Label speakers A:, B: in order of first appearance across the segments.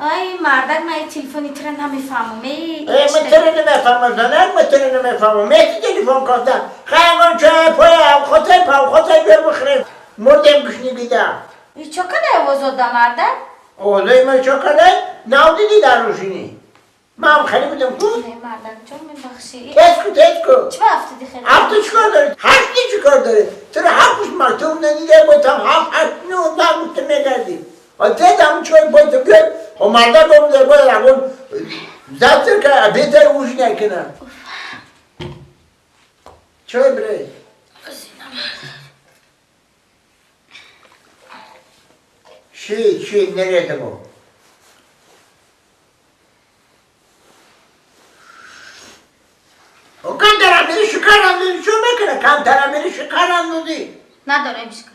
A: آی مردک من تلفنی تر نمیفهمم
B: متر نمیفهمم زنک متر نمیفهمم مهدی تلفن کردم خیلی چه پایم خودت بیار بخریم مردم بشنی بیدم
A: ای چه کنه آواز دا مردک؟
B: اوضای من چه کنه؟ ناو دیدی در روشینی من هم خیلی بودم کو؟
A: نه مردک جان من بخشی
B: تسکو
A: چه هفته خیلی؟
B: هفته چیکار داره؟ هشتی چیکار داره؟ چرا هفتش مکتوب ندیده بودم هفت نه بودم نگردی دیدم چای باید بیاد و مردک هم در باید اون زبطر که بهتر اوش نکنم چای برای؟ چی نریده با و کم دارم میری شکر اندازی چون میکنه کم دارم میری شکر اندازی
A: ندارم شکر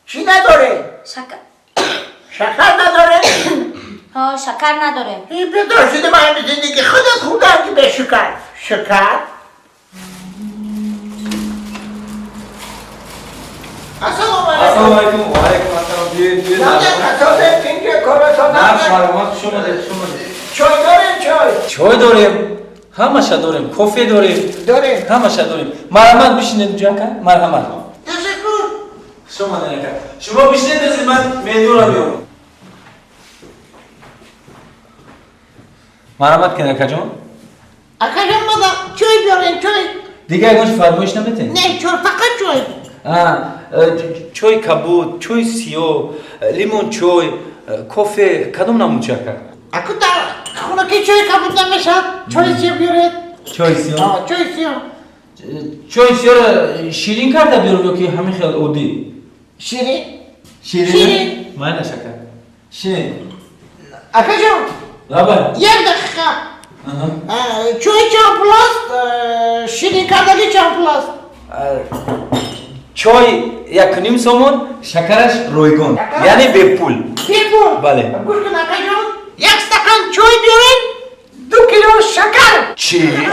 B: چی نداره؟ شکر نداره؟
A: ها شکر نداره
B: این بدار شده با همه زندگی خودت خوب دارم که به شکر السلام علیکم
C: و علیکم السلام بیاید
B: نه کسافه اینجا کارا
C: نه شما شما
B: چای
C: داریم همش داریم کافی داریم همش داریم مرحمت بشینید اینجا کن مرحمت
B: تشکر
C: شما نه شما بشینید از من میدون رو بیارم مرحمت کنه اکا جان
B: مادم چای بیارین چای
C: دیگه اگه فرمایش نمیتین
B: نه چای فقط چای
C: چای کبود چای سیاه لیمون چای کافی کدوم نمون چای کن
B: اکو در خونه که چای کبود نمیشد چای سیاه بیارید
C: چای سیاه
B: چای سیاه
C: شیرین کرده بیارم یا که همین خیلی عادی
B: شیرین
C: من نشکر شیرین
B: اکا جان
C: رابر
B: یک دقیقه چای چند پلاست شیرین کردگی چند پلاست
C: چای یک نیم سومون شکرش رویگون یعنی به پول بله
B: گوش کن اکا جان یک استکان چای بیارین 2 کیلو شکر
C: چی؟